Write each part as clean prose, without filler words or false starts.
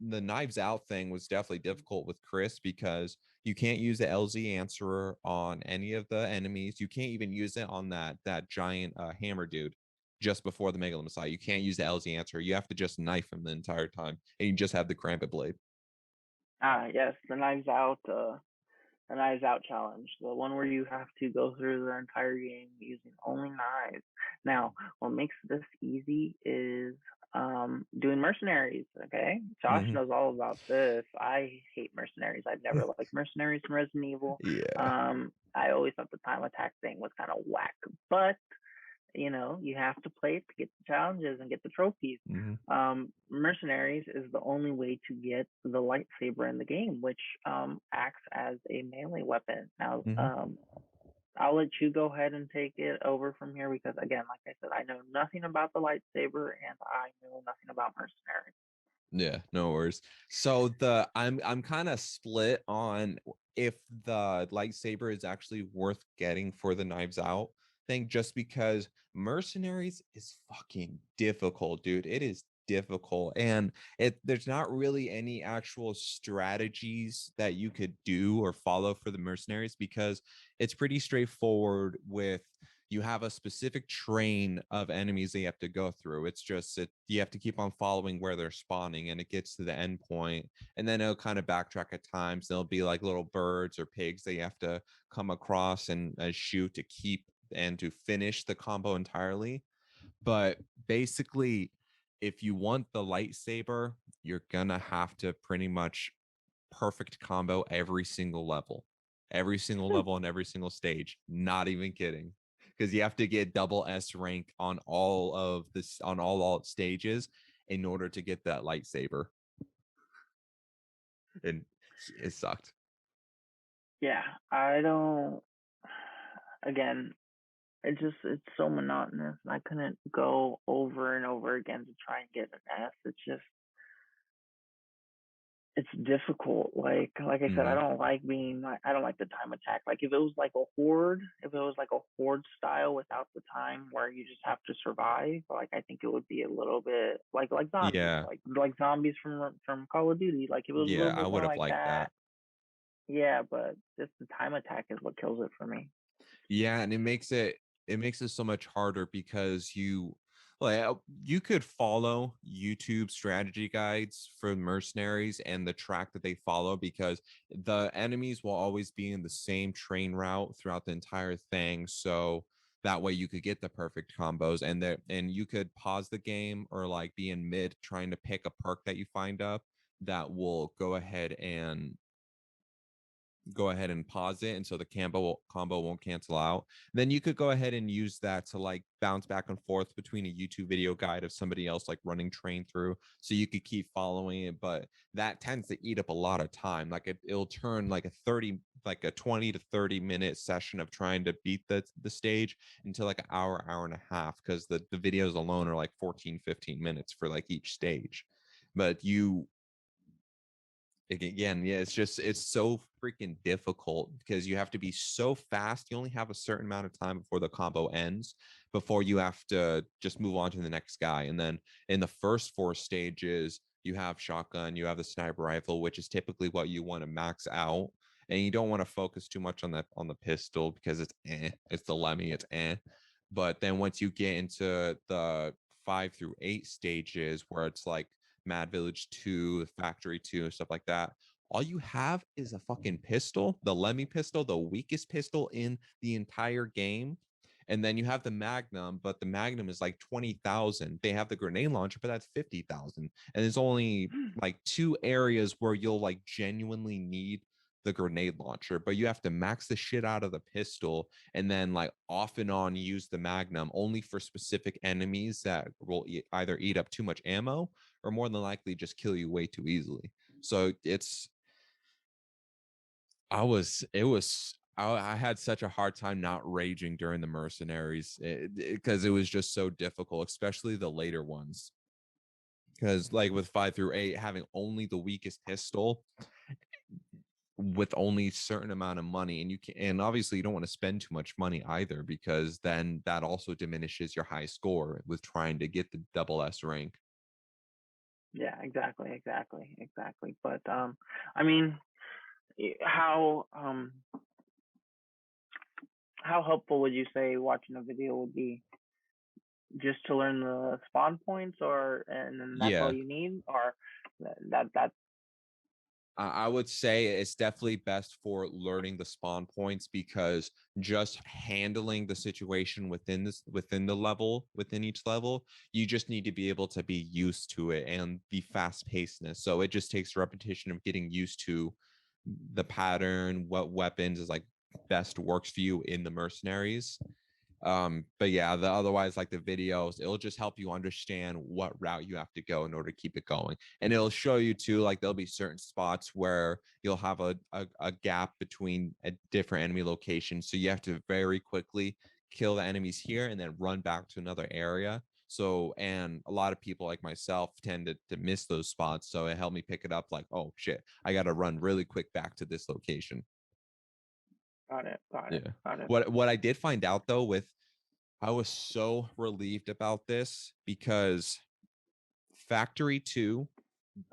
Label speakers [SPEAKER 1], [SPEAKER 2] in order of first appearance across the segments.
[SPEAKER 1] the knives out thing was definitely difficult with Chris because you can't use the LZ answerer on any of the enemies. You can't even use it on that giant hammer dude just before the Megalith Messiah. You can't use the LZ answerer. You have to just knife him the entire time, and you just have the Krampus blade.
[SPEAKER 2] Yes, the knives out challenge, the one where you have to go through the entire game using only knives. Now, what makes this easy is doing mercenaries. Okay, Josh
[SPEAKER 1] Mm-hmm.
[SPEAKER 2] knows all about this. I hate mercenaries. I've never liked mercenaries from Resident Evil.
[SPEAKER 1] Yeah.
[SPEAKER 2] I always thought the time attack thing was kind of whack, but you have to play it to get the challenges and get the trophies.
[SPEAKER 1] Mm-hmm.
[SPEAKER 2] Mercenaries is the only way to get the lightsaber in the game, which acts as a melee weapon. Now,
[SPEAKER 1] Mm-hmm.
[SPEAKER 2] I'll let you go ahead and take it over from here because, again, like I said, I know nothing about the lightsaber and I know nothing about mercenaries.
[SPEAKER 1] Yeah, no worries. So I'm kind of split on if the lightsaber is actually worth getting for the knives out thing, just because mercenaries is fucking difficult, dude. It is difficult, and there's not really any actual strategies that you could do or follow for the mercenaries because it's pretty straightforward with you have a specific train of enemies that you have to go through. It's just that you have to keep on following where they're spawning and it gets to the end point. And then it'll kind of backtrack at times. There'll be like little birds or pigs that you have to come across and shoot to keep and to finish the combo entirely. But basically, if you want the lightsaber, you're gonna have to pretty much perfect combo every single level and every single stage. Not even kidding, because you have to get double S rank on all of this on all stages in order to get that lightsaber, and it sucked.
[SPEAKER 2] Yeah, I don't. Again, it's so monotonous, and I couldn't go over and over again to try and get an S. It's difficult. Like I said,
[SPEAKER 1] Mm-hmm.
[SPEAKER 2] I don't like the time attack. Like if it was like a horde style without the time where you just have to survive, like I think it would be a little bit like zombies,
[SPEAKER 1] Yeah,
[SPEAKER 2] like zombies from Call of Duty. Like it was a
[SPEAKER 1] yeah,
[SPEAKER 2] little
[SPEAKER 1] I
[SPEAKER 2] bit
[SPEAKER 1] would
[SPEAKER 2] more
[SPEAKER 1] have
[SPEAKER 2] like
[SPEAKER 1] liked
[SPEAKER 2] that.
[SPEAKER 1] that.
[SPEAKER 2] Yeah, but just the time attack is what kills it for me.
[SPEAKER 1] Yeah, and it makes it so much harder because you could follow YouTube strategy guides for mercenaries and the track that they follow because the enemies will always be in the same train route throughout the entire thing. So that way you could get the perfect combos and you could pause the game or like be in mid trying to pick a perk that you find up that will go ahead and pause it and so the combo won't cancel out. Then you could go ahead and use that to like bounce back and forth between a YouTube video guide of somebody else like running train through so you could keep following it, but that tends to eat up a lot of time. Like it'll turn like a 20 to 30 minute session of trying to beat the stage into like an hour and a half because the videos alone are like 14-15 minutes for like each stage. But again, yeah, it's so freaking difficult because you have to be so fast. You only have a certain amount of time before the combo ends before you have to just move on to the next guy. And then in the first four stages, you have shotgun, you have the sniper rifle, which is typically what you want to max out. And you don't want to focus too much on the pistol because it's the Lemmy, it's But then once you get into the 5 through 8 stages where it's like Mad Village 2, Factory 2, and stuff like that. All you have is a fucking pistol, the Lemmy pistol, the weakest pistol in the entire game. And then you have the Magnum, but the Magnum is like 20,000. They have the grenade launcher, but that's 50,000. And there's only like two areas where you'll like genuinely need the grenade launcher, but you have to max the shit out of the pistol and then like off and on use the Magnum only for specific enemies that will either eat up too much ammo or more than likely just kill you way too easily. So I had such a hard time not raging during the mercenaries because it was just so difficult, especially the later ones. Because like with 5 through 8, having only the weakest pistol with only a certain amount of money, and obviously you don't want to spend too much money either because then that also diminishes your high score with trying to get the double S rank.
[SPEAKER 2] Yeah, exactly. But I mean, how helpful would you say watching a video would be, just to learn the spawn points, or and then that's all
[SPEAKER 1] Yeah,
[SPEAKER 2] you need, or that
[SPEAKER 1] I would say it's definitely best for learning the spawn points because just handling the situation within the level within each level, you just need to be able to be used to it and the fast pacedness. So it just takes repetition of getting used to the pattern, what weapons is like best works for you in the mercenaries. But yeah, the otherwise like the videos, it'll just help you understand what route you have to go in order to keep it going. And it'll show you too, like there'll be certain spots where you'll have a gap between a different enemy locations. So you have to very quickly kill the enemies here and then run back to another area. So, and a lot of people like myself tend to miss those spots. So it helped me pick it up like, oh shit, I got to run really quick back to this location.
[SPEAKER 2] got it, got it,
[SPEAKER 1] Yeah.
[SPEAKER 2] got it.
[SPEAKER 1] What I did find out though with I was so relieved about this because Factory 2,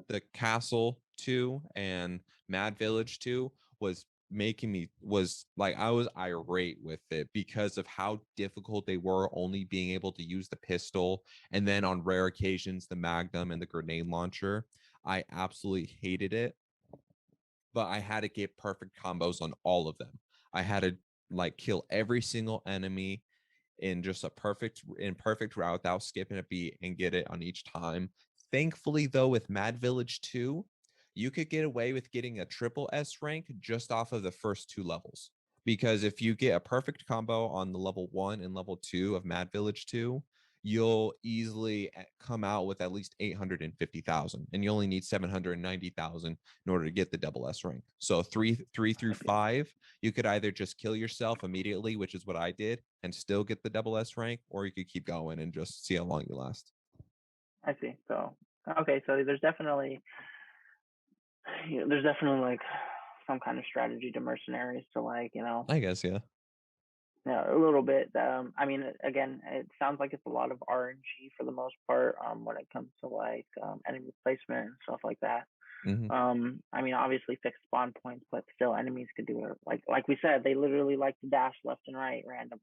[SPEAKER 1] the Castle 2, and Mad Village 2 was making me was like I was irate with it because of how difficult they were only being able to use the pistol and then on rare occasions the magnum and the grenade launcher. I absolutely hated it, but I had to get perfect combos on all of them. I had to like kill every single enemy in just a perfect route without skipping a beat and get it on each time. Thankfully, though, with Mad Village 2, you could get away with getting a triple S rank just off of the first two levels. Because if you get a perfect combo on the level 1 and level 2 of Mad Village 2, you'll easily come out with at least 850,000 and you only need 790,000 in order to get the double S rank. So 3 through
[SPEAKER 2] I see,
[SPEAKER 1] 5, you could either just kill yourself immediately, which is what I did, and still get the double S rank, or you could keep going and just see how long you last.
[SPEAKER 2] I see. So okay, so there's definitely like some kind of strategy to mercenaries to, like,
[SPEAKER 1] I guess, yeah.
[SPEAKER 2] yeah, a little bit. I mean, again, it sounds like it's a lot of RNG for the most part, when it comes to like enemy placement and stuff like that.
[SPEAKER 1] Mm-hmm.
[SPEAKER 2] I mean, obviously fixed spawn points, but still enemies could do it. Like we said, they literally like to dash left and right randomly.